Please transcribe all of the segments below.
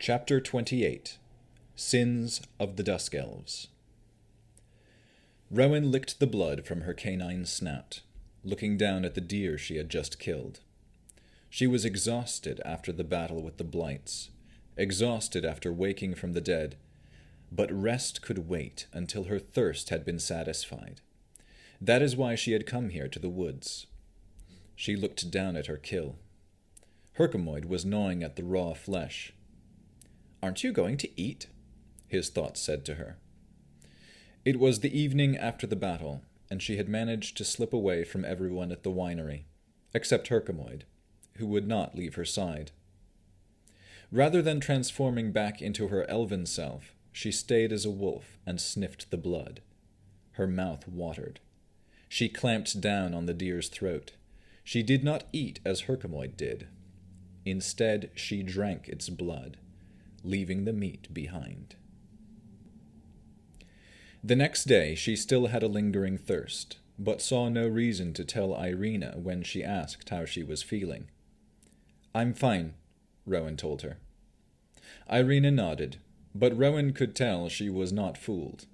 Chapter 28 Sins of the Dusk Elves. Rowen licked the blood from her canine snout, looking down at the deer she had just killed. She was exhausted after the battle with the blights, exhausted after waking from the dead, but rest could wait until her thirst had been satisfied. That is why she had come here to the woods. She looked down at her kill. Herkomoid was gnawing at the raw flesh. "Aren't you going to eat?" his thoughts said to her. It was the evening after the battle, and she had managed to slip away from everyone at the winery, except Herkomoid, who would not leave her side. Rather than transforming back into her elven self, she stayed as a wolf and sniffed the blood. Her mouth watered. She clamped down on the deer's throat. She did not eat as Herkomoid did. Instead, she drank its blood, leaving the meat behind. The next day she still had a lingering thirst, but saw no reason to tell Irina when she asked how she was feeling. "I'm fine," Rowen told her. Irina nodded, but Rowen could tell she was not fooled.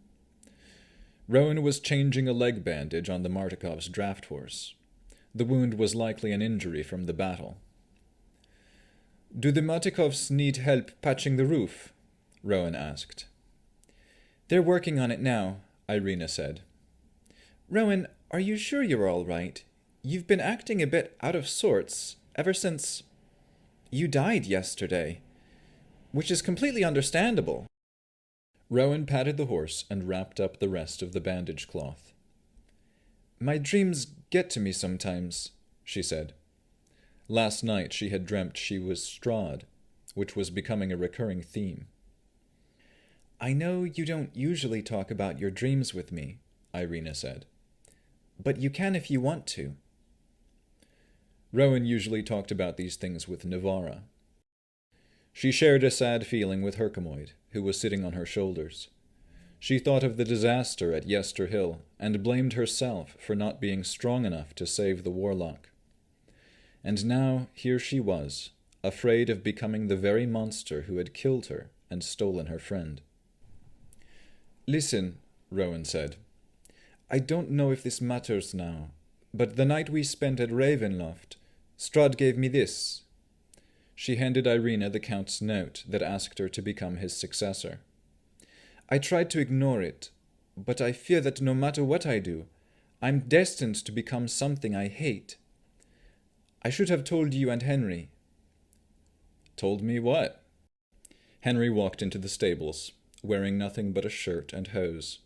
Rowen was changing a leg bandage on the Martikov's draft horse. The wound was likely an injury from the battle. "Do the Martikovs need help patching the roof?" Rowen asked. "They're working on it now," Irina said. "Rowen, are you sure you're all right? You've been acting a bit out of sorts ever since you died yesterday, which is completely understandable." Rowen patted the horse and wrapped up the rest of the bandage cloth. "My dreams get to me sometimes," she said. Last night she had dreamt she was Strahd, which was becoming a recurring theme. "I know you don't usually talk about your dreams with me," Irina said, "but you can if you want to." Rowen usually talked about these things with Navara. She shared a sad feeling with Herkomoid, who was sitting on her shoulders. She thought of the disaster at Yester Hill and blamed herself for not being strong enough to save the warlock. And now here she was, afraid of becoming the very monster who had killed her and stolen her friend. "Listen," Rowen said. "I don't know if this matters now, but the night we spent at Ravenloft, Strahd gave me this." She handed Irina the Count's note that asked her to become his successor. "I tried to ignore it, but I fear that no matter what I do, I'm destined to become something I hate. I should have told you and Henry." "Told me what?" Henry walked into the stables, wearing nothing but a shirt and hose.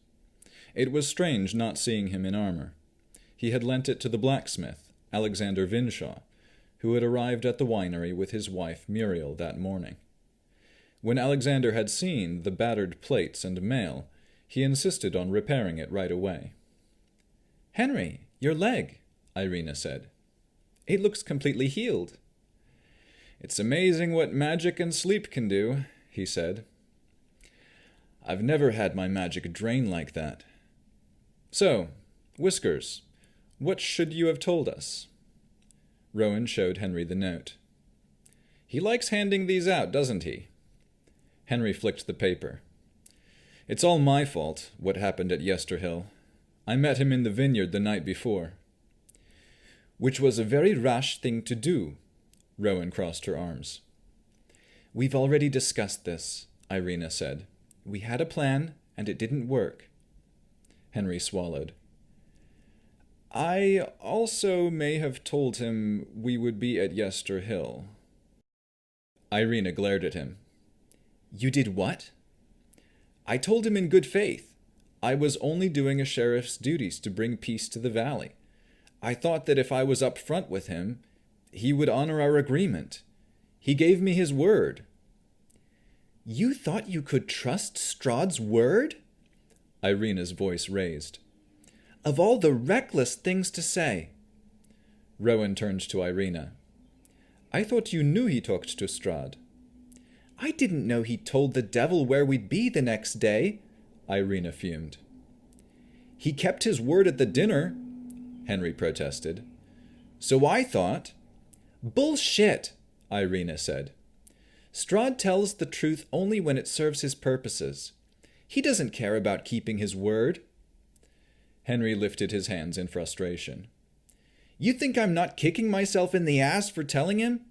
It was strange not seeing him in armor. He had lent it to the blacksmith, Alexander Vinshaw, who had arrived at the winery with his wife Muriel that morning. When Alexander had seen the battered plates and mail, he insisted on repairing it right away. "Henry, your leg," Irina said. "It looks completely healed." "It's amazing what magic and sleep can do," he said. "I've never had my magic drain like that. So, Whiskers, what should you have told us?" Rowen showed Henry the note. "He likes handing these out, doesn't he?" Henry flicked the paper. "It's all my fault, what happened at Yester Hill. I met him in the vineyard the night before." "Which was a very rash thing to do," Rowen crossed her arms. "We've already discussed this," Irina said. "We had a plan, and it didn't work." Henry swallowed. "I also may have told him we would be at Yester Hill." Irina glared at him. "You did what?" "I told him in good faith. I was only doing a sheriff's duties to bring peace to the valley. I thought that if I was up front with him, he would honor our agreement. He gave me his word." "You thought you could trust Strahd's word?" Irina's voice raised. "Of all the reckless things to say." Rowen turned to Irina. "I thought you knew he talked to Strahd." "I didn't know he told the devil where we'd be the next day," Irina fumed. "He kept his word at the dinner," Henry protested. "So I thought—" "Bullshit," Irina said. Strahd tells the truth only when it serves his purposes. He doesn't care about keeping his word." Henry lifted his hands in frustration. "You think I'm not kicking myself in the ass for telling him?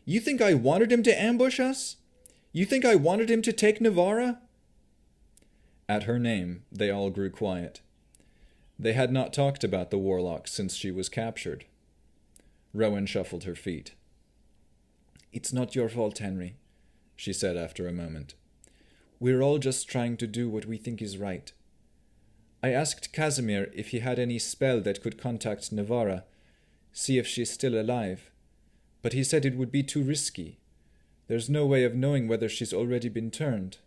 You think I wanted him to ambush us? You think I wanted him to take Navarra?" At her name, they all grew quiet. They had not talked about the warlock since she was captured. Rowen shuffled her feet. "It's not your fault, Henry," she said after a moment. "We're all just trying to do what we think is right. I asked Kasimir if he had any spell that could contact Navarra, see if she's still alive, but he said it would be too risky. There's no way of knowing whether she's already been turned."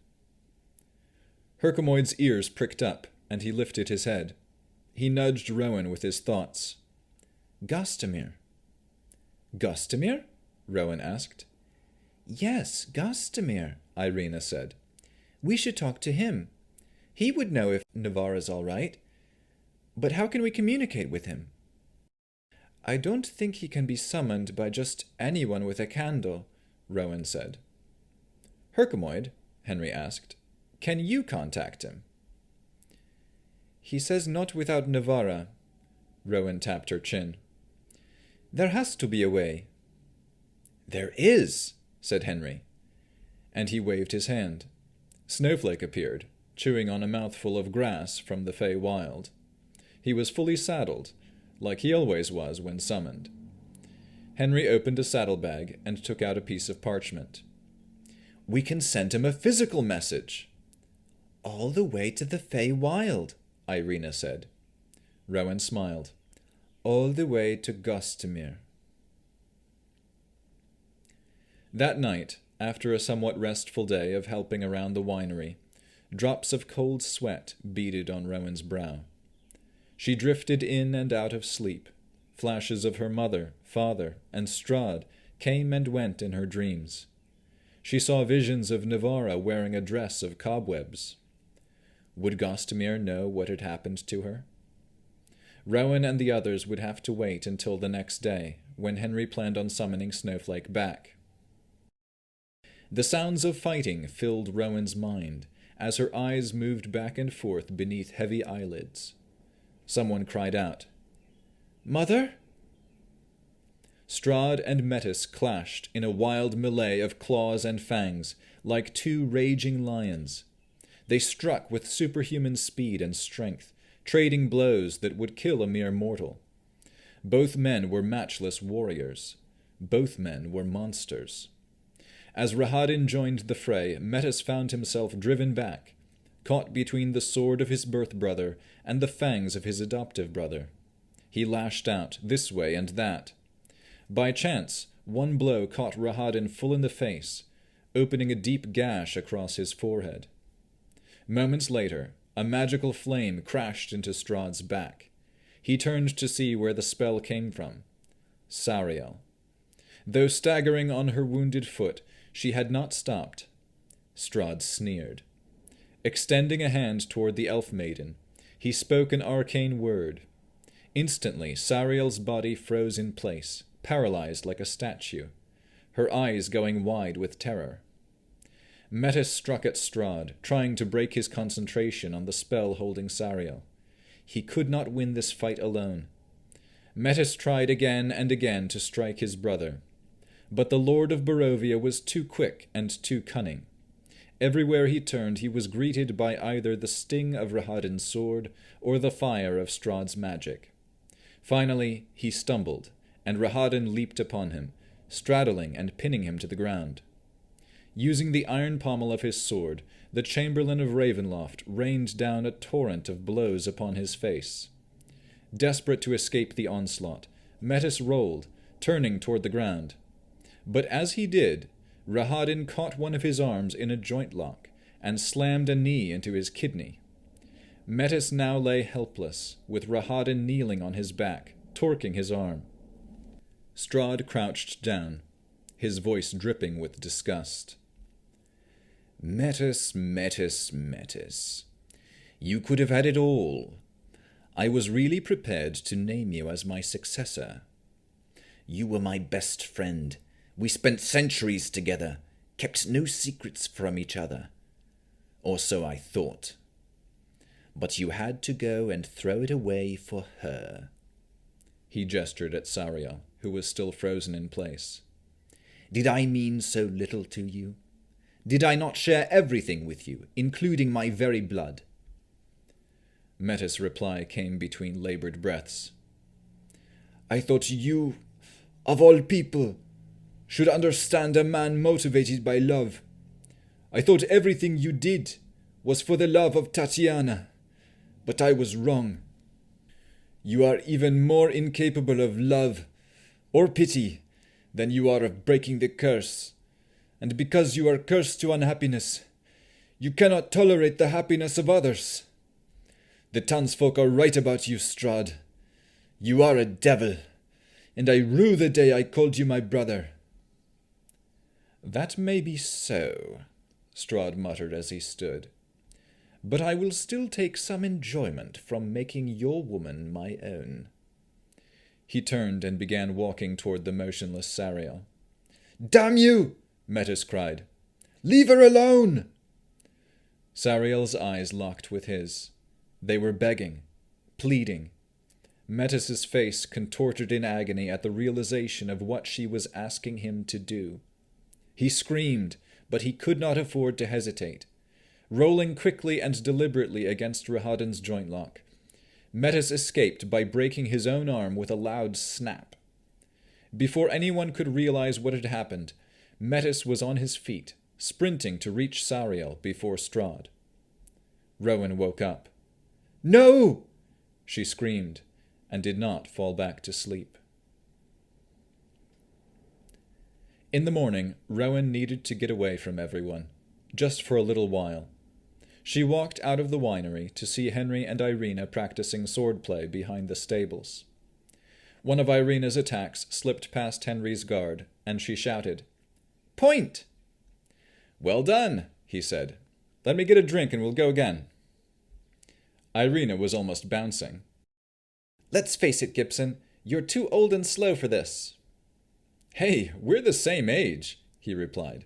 Herkomoid's ears pricked up, and he lifted his head. He nudged Rowen with his thoughts. "Kasimir." "Kasimir?" Rowen asked. "Yes, Kasimir," Irina said. "We should talk to him. He would know if Navarra's all right. But how can we communicate with him?" "I don't think he can be summoned by just anyone with a candle," Rowen said. "Herkomoid," Henry asked, "can you contact him?" "He says not without Navarra." Rowen tapped her chin. "There has to be a way." "There is," said Henry. And he waved his hand. Snowflake appeared, chewing on a mouthful of grass from the Fey Wild. He was fully saddled, like he always was when summoned. Henry opened a saddlebag and took out a piece of parchment. "We can send him a physical message." "All the way to the Fey Wild," Irina said. Rowen smiled. "All the way to Kasimir." That night, after a somewhat restful day of helping around the winery, drops of cold sweat beaded on Rowen's brow. She drifted in and out of sleep. Flashes of her mother, father, and Strahd came and went in her dreams. She saw visions of Navarra wearing a dress of cobwebs. Would Kasimir know what had happened to her? Rowen and the others would have to wait until the next day, when Henry planned on summoning Snowflake back. The sounds of fighting filled Rowen's mind as her eyes moved back and forth beneath heavy eyelids. Someone cried out, "Mother?" Strahd and Metis clashed in a wild melee of claws and fangs, like two raging lions. They struck with superhuman speed and strength, trading blows that would kill a mere mortal. Both men were matchless warriors. Both men were monsters. As Rahadin joined the fray, Metis found himself driven back, caught between the sword of his birth brother and the fangs of his adoptive brother. He lashed out, this way and that. By chance, one blow caught Rahadin full in the face, opening a deep gash across his forehead. Moments later, a magical flame crashed into Strahd's back. He turned to see where the spell came from. Sariel. Though staggering on her wounded foot, she had not stopped. Strahd sneered. Extending a hand toward the elf maiden, he spoke an arcane word. Instantly, Sariel's body froze in place, paralyzed like a statue, her eyes going wide with terror. Metis struck at Strahd, trying to break his concentration on the spell holding Sariel. He could not win this fight alone. Metis tried again and again to strike his brother, but the Lord of Barovia was too quick and too cunning. Everywhere he turned he was greeted by either the sting of Rahadin's sword or the fire of Strahd's magic. Finally he stumbled, and Rahadin leaped upon him, straddling and pinning him to the ground. Using the iron pommel of his sword, the Chamberlain of Ravenloft rained down a torrent of blows upon his face. Desperate to escape the onslaught, Metis rolled, turning toward the ground. But as he did, Rahadin caught one of his arms in a joint lock and slammed a knee into his kidney. Metis now lay helpless, with Rahadin kneeling on his back, torquing his arm. Strahd crouched down, his voice dripping with disgust. "Metis, Metis, Metis. You could have had it all. I was really prepared to name you as my successor. You were my best friend. We spent centuries together, kept no secrets from each other. Or so I thought. But you had to go and throw it away for her. He gestured at Sariel, who was still frozen in place. Did I mean so little to you? Did I not share everything with you, including my very blood? Metis' reply came between labored breaths. I thought you, of all people, should understand a man motivated by love. I thought everything you did was for the love of Tatiana, but I was wrong. You are even more incapable of love or pity than you are of breaking the curse, and because you are cursed to unhappiness, you cannot tolerate the happiness of others. The townsfolk are right about you, Strahd. You are a devil, and I rue the day I called you my brother. That may be so, Strahd muttered as he stood, but I will still take some enjoyment from making your woman my own. He turned and began walking toward the motionless Sariel. Damn you! Metis cried. Leave her alone! Sariel's eyes locked with his. They were begging, pleading. Metis' face contorted in agony at the realization of what she was asking him to do. He screamed, but he could not afford to hesitate. Rolling quickly and deliberately against Rahadin's joint lock, Metis escaped by breaking his own arm with a loud snap. Before anyone could realize what had happened, Metis was on his feet, sprinting to reach Sariel before Strahd. Rowen woke up. No! She screamed, and did not fall back to sleep. In the morning, Rowen needed to get away from everyone, just for a little while. She walked out of the winery to see Henry and Irina practicing swordplay behind the stables. One of Irina's attacks slipped past Henry's guard, and she shouted, "Point!" "Well done," he said. "Let me get a drink and we'll go again." Irina was almost bouncing. "Let's face it, Gibson, you're too old and slow for this." "Hey, we're the same age," he replied.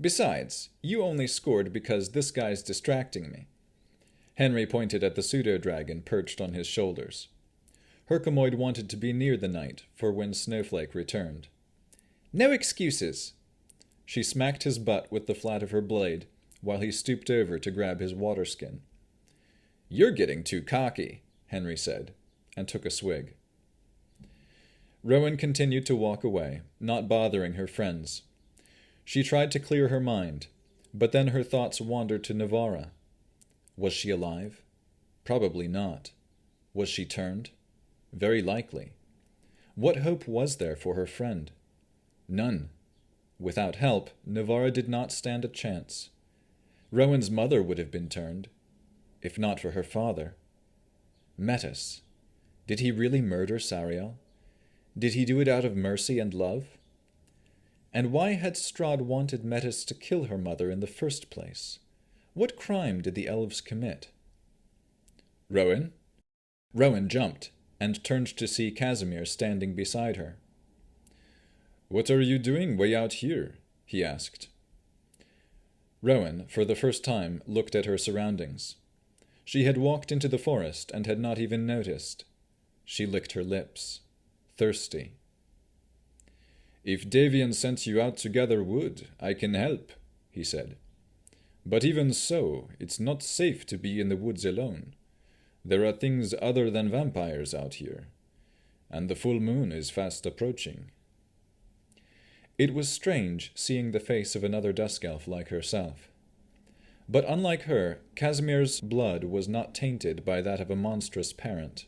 "Besides, you only scored because this guy's distracting me." Henry pointed at the pseudo-dragon perched on his shoulders. Herkomoid wanted to be near the knight for when Snowflake returned. "No excuses." She smacked his butt with the flat of her blade, while he stooped over to grab his waterskin. "You're getting too cocky," Henry said, and took a swig. Rowen continued to walk away, not bothering her friends. She tried to clear her mind, but then her thoughts wandered to Navarra. Was she alive? Probably not. Was she turned? Very likely. What hope was there for her friend? None. Without help, Navarra did not stand a chance. Rowan's mother would have been turned, if not for her father. Metis. Did he really murder Sariel? Did he do it out of mercy and love? And why had Strahd wanted Metis to kill her mother in the first place? What crime did the elves commit? "Rowen?" Rowen jumped, and turned to see Kasimir standing beside her. "What are you doing way out here?" he asked. Rowen, for the first time, looked at her surroundings. She had walked into the forest and had not even noticed. She licked her lips. Thirsty. "If Davian sent you out to gather wood, I can help," he said. "But even so, it's not safe to be in the woods alone. There are things other than vampires out here, and the full moon is fast approaching." It was strange seeing the face of another Dusk Elf like herself. But unlike her, Kasimir's blood was not tainted by that of a monstrous parent.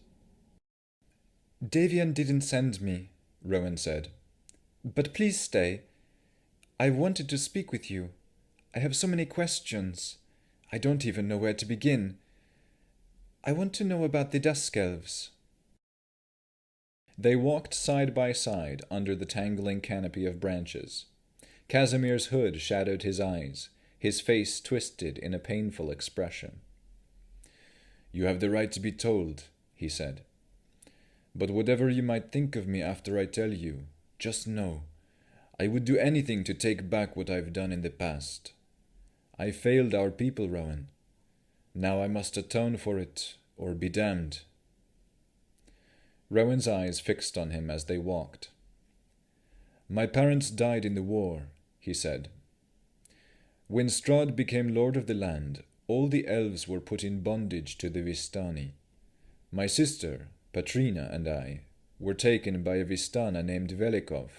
"Davian didn't send me," Rowen said. "But please stay. I wanted to speak with you. I have so many questions. I don't even know where to begin. I want to know about the Dusk Elves." They walked side by side under the tangling canopy of branches. Kasimir's hood shadowed his eyes, his face twisted in a painful expression. "You have the right to be told," he said. "But whatever you might think of me after I tell you, just know, I would do anything to take back what I've done in the past. I failed our people, Rowen. Now I must atone for it, or be damned. Rowan's eyes fixed on him as they walked. My parents died in the war, he said. When Strahd became lord of the land, all the elves were put in bondage to the Vistani. My sister, Patrina, and I were taken by a Vistana named Velikov.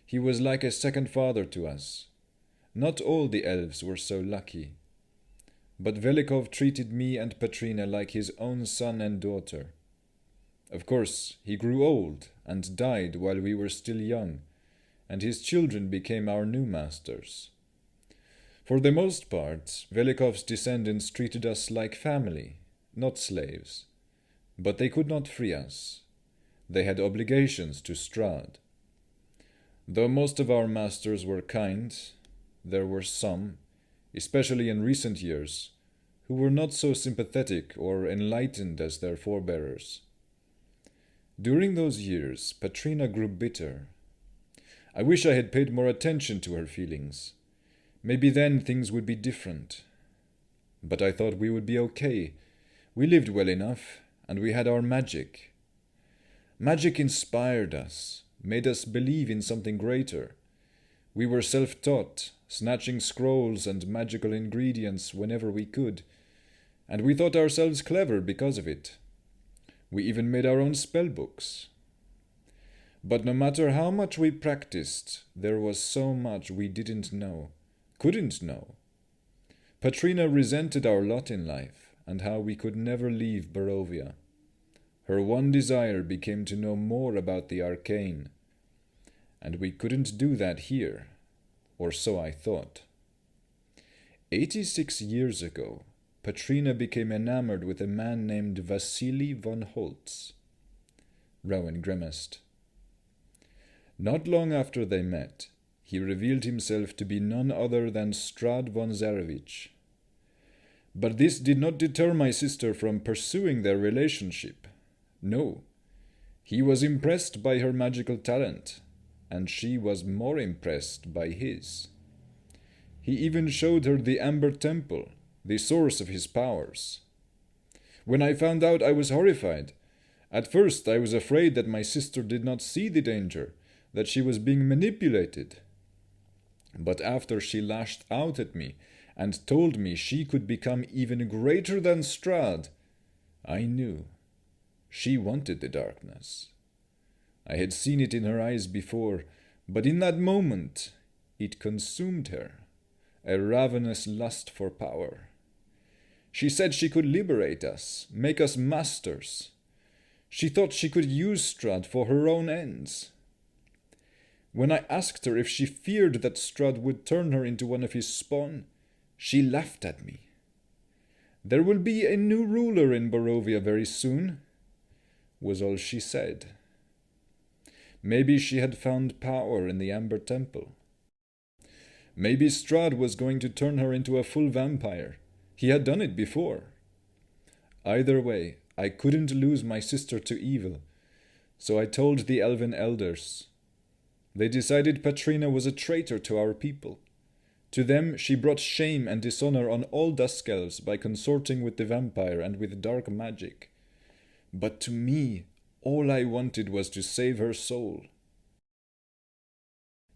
He was like a second father to us. Not all the elves were so lucky. But Velikov treated me and Patrina like his own son and daughter. Of course, he grew old and died while we were still young, and his children became our new masters. For the most part, Velikov's descendants treated us like family, not slaves. But they could not free us. They had obligations to Strahd. Though most of our masters were kind, there were some, especially in recent years, who were not so sympathetic or enlightened as their forebears. During those years, Patrina grew bitter. I wish I had paid more attention to her feelings. Maybe then things would be different. But I thought we would be okay. We lived well enough, and we had our magic. Magic inspired us, made us believe in something greater. We were self-taught, snatching scrolls and magical ingredients whenever we could, and we thought ourselves clever because of it. We even made our own spellbooks. But no matter how much we practiced, there was so much we didn't know, couldn't know. Patrina resented our lot in life and how we could never leave Barovia. Her one desire became to know more about the arcane, and we couldn't do that here, or so I thought. 86 years ago, Patrina became enamored with a man named Vasily von Holtz. Rowen grimaced. Not long after they met, he revealed himself to be none other than Strahd von Zarevich. But this did not deter my sister from pursuing their relationship. No, he was impressed by her magical talent, and she was more impressed by his. He even showed her the Amber Temple, the source of his powers. When I found out, I was horrified. At first I was afraid that my sister did not see the danger, that she was being manipulated. But after she lashed out at me and told me she could become even greater than Strahd, I knew. She wanted the darkness. I had seen it in her eyes before, but in that moment it consumed her, a ravenous lust for power. She said she could liberate us, make us masters. She thought she could use Strahd for her own ends. When I asked her if she feared that Strahd would turn her into one of his spawn, she laughed at me. There will be a new ruler in Barovia very soon, was all she said. Maybe she had found power in the Amber Temple. Maybe Strahd was going to turn her into a full vampire. He had done it before. Either way, I couldn't lose my sister to evil, so I told the elven elders. They decided Patrina was a traitor to our people. To them she brought shame and dishonor on all Dusk elves by consorting with the vampire and with dark magic. But to me, all I wanted was to save her soul.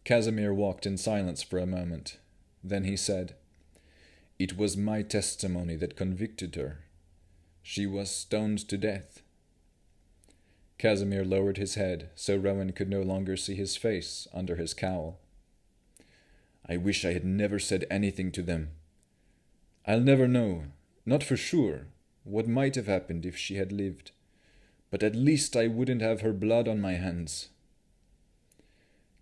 Kasimir walked in silence for a moment. Then he said, "It was my testimony that convicted her. She was stoned to death." Kasimir lowered his head so Rowen could no longer see his face under his cowl. "I wish I had never said anything to them. I'll never know, not for sure, what might have happened if she had lived, but at least I wouldn't have her blood on my hands."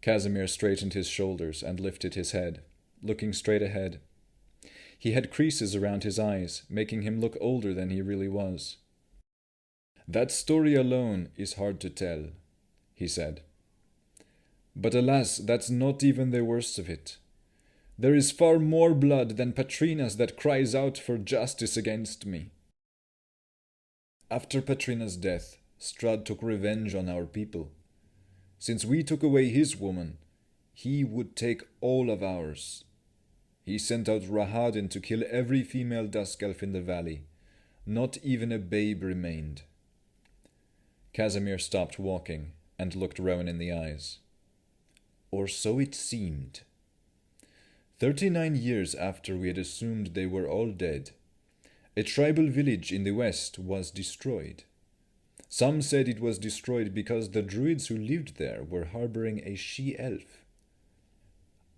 Kasimir straightened his shoulders and lifted his head, looking straight ahead. He had creases around his eyes, making him look older than he really was. "That story alone is hard to tell," he said. "But alas, that's not even the worst of it. There is far more blood than Patrina's that cries out for justice against me. After Patrina's death, Strahd took revenge on our people. Since we took away his woman, He would take all of ours. He sent out Rahadin to kill every female Dusk Elf in the valley. Not even a babe remained. Kasimir stopped walking and looked Rowen in the eyes. Or so it seemed. 39 years after we had assumed they were all dead, a tribal village in the west was destroyed. Some said it was destroyed because the druids who lived there were harboring a she-elf.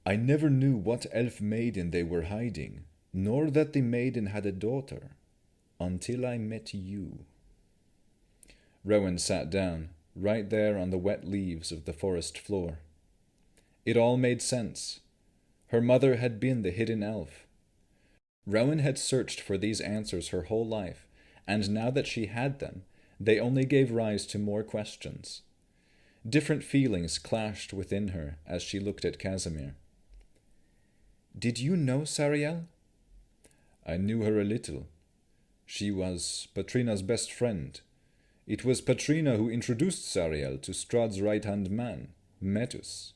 I never knew what elf maiden they were hiding, nor that the maiden had a daughter, until I met you. Rowen sat down, right there on the wet leaves of the forest floor. It all made sense. Her mother had been the hidden elf. Rowen had searched for these answers her whole life, and now that she had them, they only gave rise to more questions. Different feelings clashed within her as she looked at Kasimir. Did you know Sariel? I knew her a little. She was Patrina's best friend. It was Patrina who introduced Sariel to Strahd's right-hand man, Metus.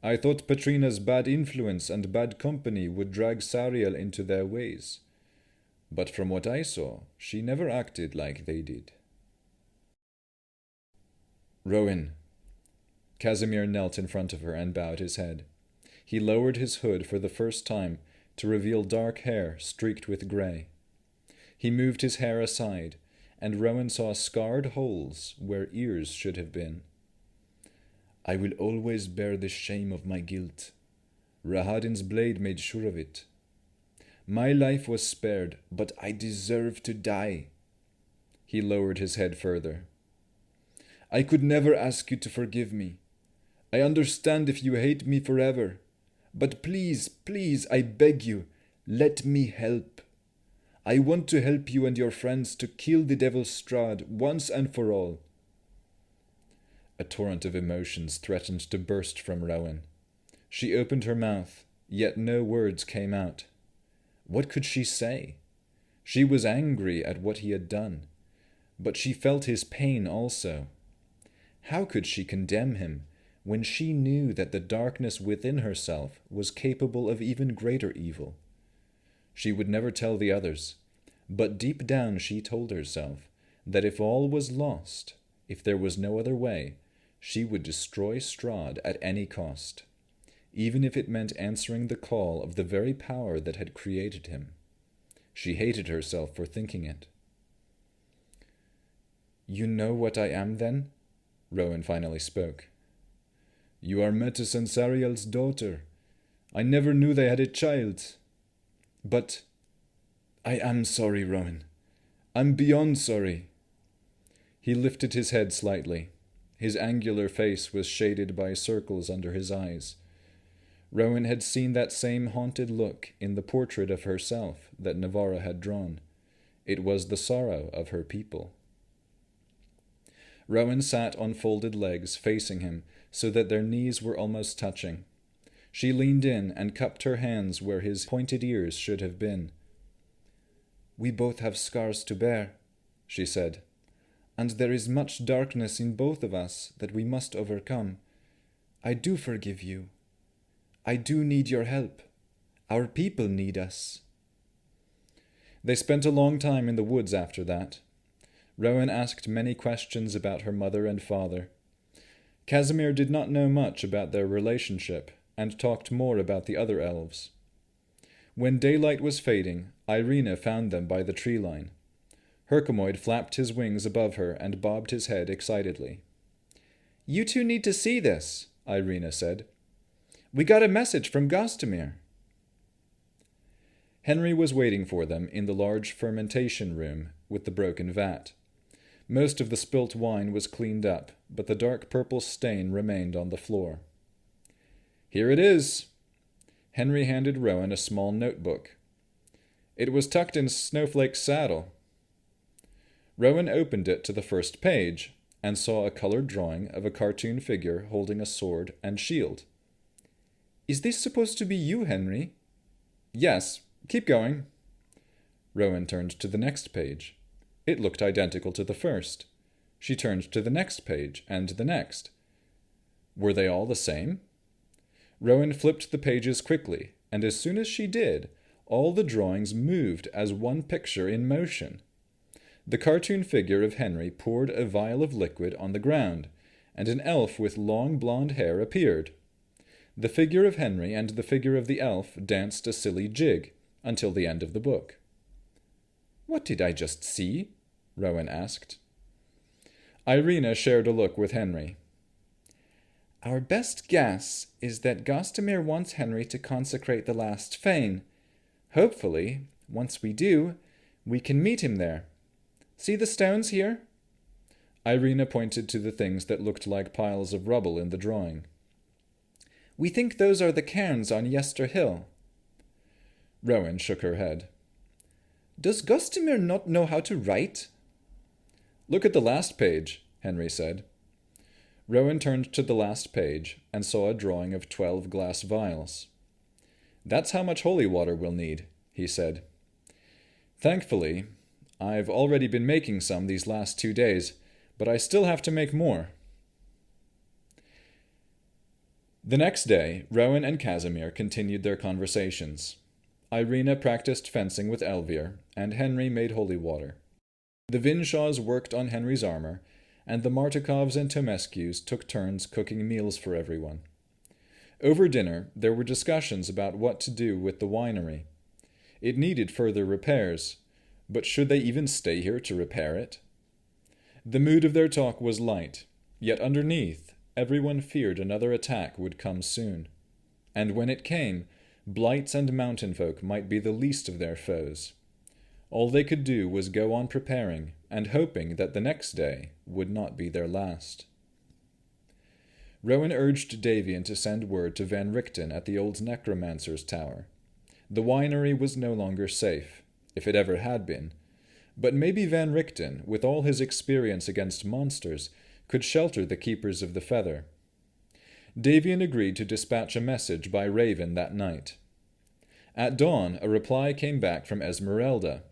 I thought Patrina's bad influence and bad company would drag Sariel into their ways. But from what I saw, she never acted like they did. Rowen. Kasimir knelt in front of her and bowed his head. He lowered his hood for the first time to reveal dark hair streaked with grey. He moved his hair aside, and Rowen saw scarred holes where ears should have been. I will always bear the shame of my guilt. Rahadin's blade made sure of it. My life was spared, but I deserve to die. He lowered his head further. I could never ask you to forgive me. I understand if you hate me forever. But please, please, I beg you, let me help. I want to help you and your friends to kill the devil Strahd once and for all. A torrent of emotions threatened to burst from Rowen. She opened her mouth, yet no words came out. What could she say? She was angry at what he had done, but she felt his pain also. How could she condemn him when she knew that the darkness within herself was capable of even greater evil? She would never tell the others, but deep down she told herself that if all was lost, if there was no other way, she would destroy Strahd at any cost, even if it meant answering the call of the very power that had created him. She hated herself for thinking it. You know what I am, then? Rowen finally spoke. You are Metis and Sariel's daughter. I never knew they had a child. But I am sorry, Rowen. I'm beyond sorry. He lifted his head slightly. His angular face was shaded by circles under his eyes. Rowen had seen that same haunted look in the portrait of herself that Navarra had drawn. It was the sorrow of her people. Rowen sat on folded legs facing him so that their knees were almost touching. She leaned in and cupped her hands where his pointed ears should have been. We both have scars to bear, she said, and there is much darkness in both of us that we must overcome. I do forgive you. I do need your help. Our people need us. They spent a long time in the woods after that. Rowen asked many questions about her mother and father. Kasimir did not know much about their relationship, and talked more about the other elves. When daylight was fading, Irina found them by the tree line. Herkomoid flapped his wings above her and bobbed his head excitedly. You two need to see this, Irina said. We got a message from Kasimir. Henry was waiting for them in the large fermentation room with the broken vat. Most of the spilt wine was cleaned up, but the dark purple stain remained on the floor. Here it is. Henry handed Rowen a small notebook. It was tucked in Snowflake's saddle. Rowen opened it to the first page and saw a colored drawing of a cartoon figure holding a sword and shield. Is this supposed to be you, Henry? Yes. Keep going. Rowen turned to the next page. It looked identical to the first. She turned to the next page and the next. Were they all the same? Rowen flipped the pages quickly, and as soon as she did, all the drawings moved as one picture in motion. The cartoon figure of Henry poured a vial of liquid on the ground, and an elf with long blonde hair appeared. The figure of Henry and the figure of the elf danced a silly jig until the end of the book. "What did I just see?" Rowen asked. Irina shared a look with Henry. "Our best guess is that Kasimir wants Henry to consecrate the last fane. Hopefully, once we do, we can meet him there. See the stones here?" Irina pointed to the things that looked like piles of rubble in the drawing. "We think those are the cairns on Yester Hill." Rowen shook her head. "Does Kasimir not know how to write?" "Look at the last page," Henry said. Rowen turned to the last page and saw a drawing of 12 glass vials. "That's how much holy water we'll need," he said. "Thankfully, I've already been making some these last 2 days, but I still have to make more." The next day, Rowen and Kasimir continued their conversations. Irina practiced fencing with Elvir, and Henry made holy water. The Vinshaws worked on Henry's armor, and the Martikovs and Tomescues took turns cooking meals for everyone. Over dinner, there were discussions about what to do with the winery. It needed further repairs, but should they even stay here to repair it? The mood of their talk was light, yet underneath, everyone feared another attack would come soon. And when it came, blights and mountain folk might be the least of their foes. All they could do was go on preparing and hoping that the next day would not be their last. Rowen urged Davian to send word to Van Richten at the old necromancer's tower. The winery was no longer safe, if it ever had been, but maybe Van Richten, with all his experience against monsters, could shelter the keepers of the feather. Davian agreed to dispatch a message by Raven that night. At dawn, a reply came back from Esmeralda.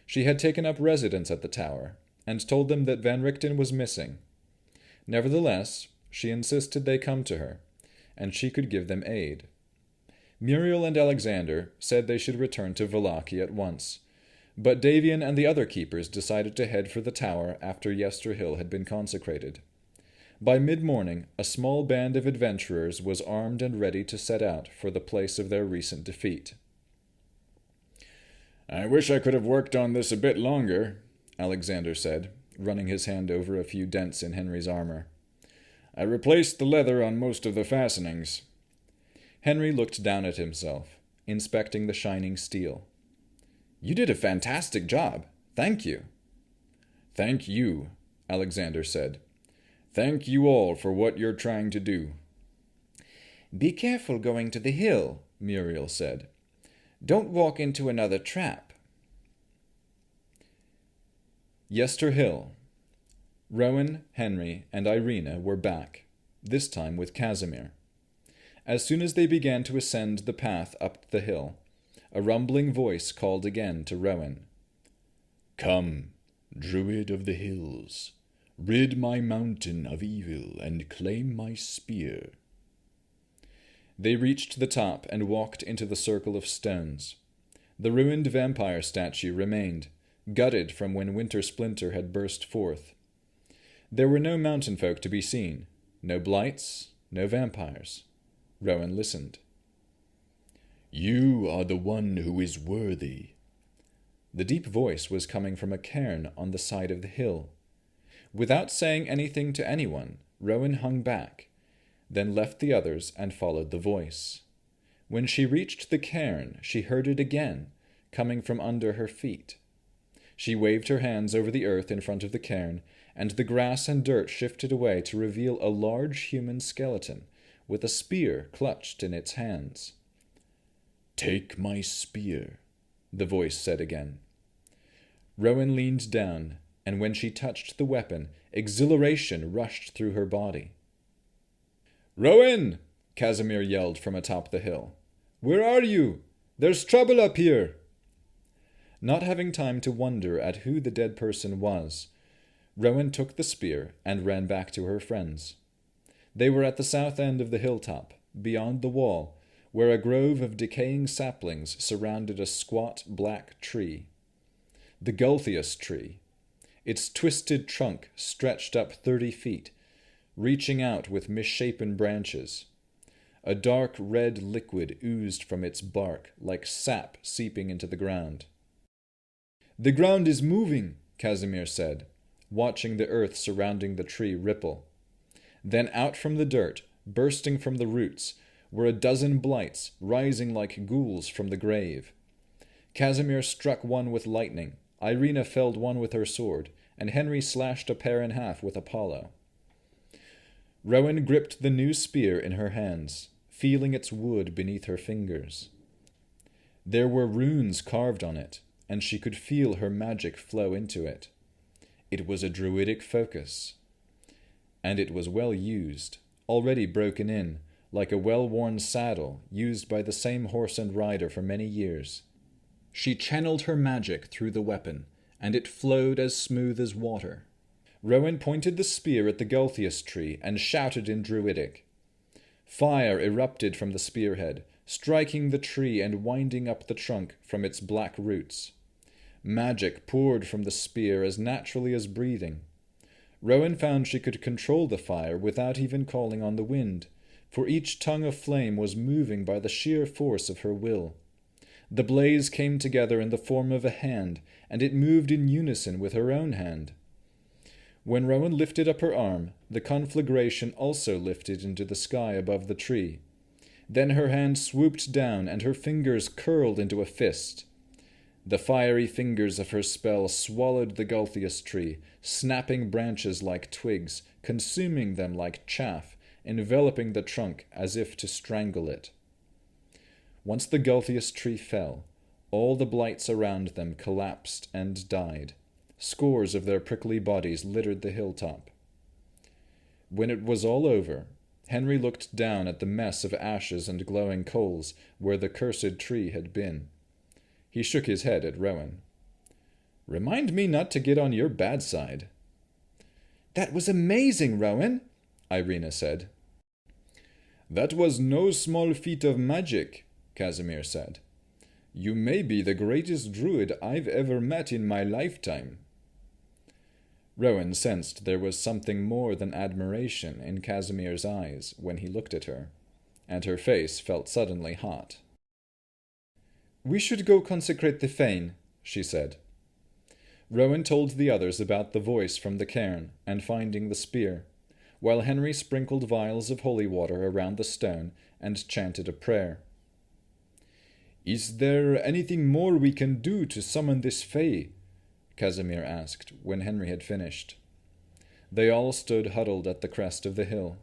She had taken up residence at the tower, and told them that Van Richten was missing. Nevertheless, she insisted they come to her, and she could give them aid. Muriel and Alexander said they should return to Vallaki at once, but Davian and the other keepers decided to head for the tower after Yester Hill had been consecrated. By mid-morning, a small band of adventurers was armed and ready to set out for the place of their recent defeat. "I wish I could have worked on this a bit longer," Alexander said, running his hand over a few dents in Henry's armor. "I replaced the leather on most of the fastenings." Henry looked down at himself, inspecting the shining steel. "You did a fantastic job. Thank you." "Thank you," Alexander said. "Thank you all for what you're trying to do." "Be careful going to the hill," Muriel said. "Don't walk into another trap." Yester Hill. Rowen, Henry, and Irina were back, this time with Kasimir. As soon as they began to ascend the path up the hill, a rumbling voice called again to Rowen. "Come, Druid of the Hills, rid my mountain of evil and claim my spear." They reached the top and walked into the circle of stones. The ruined vampire statue remained, gutted from when Winter Splinter had burst forth. There were no mountain folk to be seen, no blights, no vampires. Rowen listened. "You are the one who is worthy." The deep voice was coming from a cairn on the side of the hill. Without saying anything to anyone, Rowen hung back, then left the others and followed the voice. When she reached the cairn, she heard it again, coming from under her feet. She waved her hands over the earth in front of the cairn, and the grass and dirt shifted away to reveal a large human skeleton, with a spear clutched in its hands. "Take my spear," the voice said again. Rowen leaned down, and when she touched the weapon, exhilaration rushed through her body. "Rowen!" Kasimir yelled from atop the hill. "Where are you? There's trouble up here!" Not having time to wonder at who the dead person was, Rowen took the spear and ran back to her friends. They were at the south end of the hilltop, beyond the wall, where a grove of decaying saplings surrounded a squat black tree. The Gulthias tree. Its twisted trunk stretched up 30 feet, reaching out with misshapen branches. A dark red liquid oozed from its bark, like sap seeping into the ground. "The ground is moving," Kasimir said, watching the earth surrounding the tree ripple. Then out from the dirt, bursting from the roots, were a dozen blights rising like ghouls from the grave. Kasimir struck one with lightning, Irina felled one with her sword, and Henry slashed a pair in half with Apollo. Rowen gripped the new spear in her hands, feeling its wood beneath her fingers. There were runes carved on it, and she could feel her magic flow into it. It was a druidic focus. And it was well used, already broken in, like a well-worn saddle used by the same horse and rider for many years. She channeled her magic through the weapon, and it flowed as smooth as water. Rowen pointed the spear at the Gulthias tree and shouted in druidic. Fire erupted from the spearhead, striking the tree and winding up the trunk from its black roots. Magic poured from the spear as naturally as breathing. Rowen found she could control the fire without even calling on the wind, for each tongue of flame was moving by the sheer force of her will. The blaze came together in the form of a hand, and it moved in unison with her own hand. When Rowen lifted up her arm, the conflagration also lifted into the sky above the tree. Then her hand swooped down, and her fingers curled into a fist. The fiery fingers of her spell swallowed the Gulthias tree, snapping branches like twigs, consuming them like chaff, enveloping the trunk as if to strangle it. Once the Gulthias tree fell, all the blights around them collapsed and died. Scores of their prickly bodies littered the hilltop. When it was all over, Henry looked down at the mess of ashes and glowing coals where the cursed tree had been. He shook his head at Rowen. "Remind me not to get on your bad side." "That was amazing, Rowen," Irina said. "That was no small feat of magic," Kasimir said. "You may be the greatest druid I've ever met in my lifetime." Rowen sensed there was something more than admiration in Kasimir's eyes when he looked at her, and her face felt suddenly hot. "We should go consecrate the fane," she said. Rowen told the others about the voice from the cairn and finding the spear, while Henry sprinkled vials of holy water around the stone and chanted a prayer. "Is there anything more we can do to summon this fae?" Kasimir asked when Henry had finished. They all stood huddled at the crest of the hill.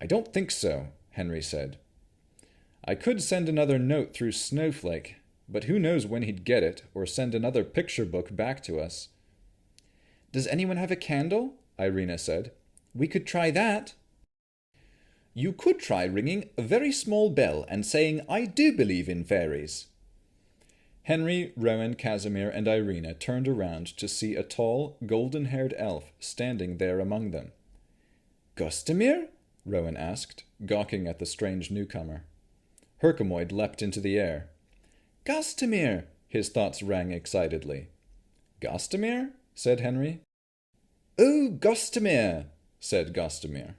"I don't think so," Henry said. "I could send another note through Snowflake, but who knows when he'd get it or send another picture book back to us." "Does anyone have a candle?" Irina said. "We could try that." "You could try ringing a very small bell and saying, 'I do believe in fairies.'" Henry, Rowen, Kasimir, and Irina turned around to see a tall, golden-haired elf standing there among them. "Kasimir?" Rowen asked, gawking at the strange newcomer. Herkomoid leapt into the air. "Kasimir!" His thoughts rang excitedly. "Kasimir?" said Henry. "Oh, Kasimir!" said Kasimir.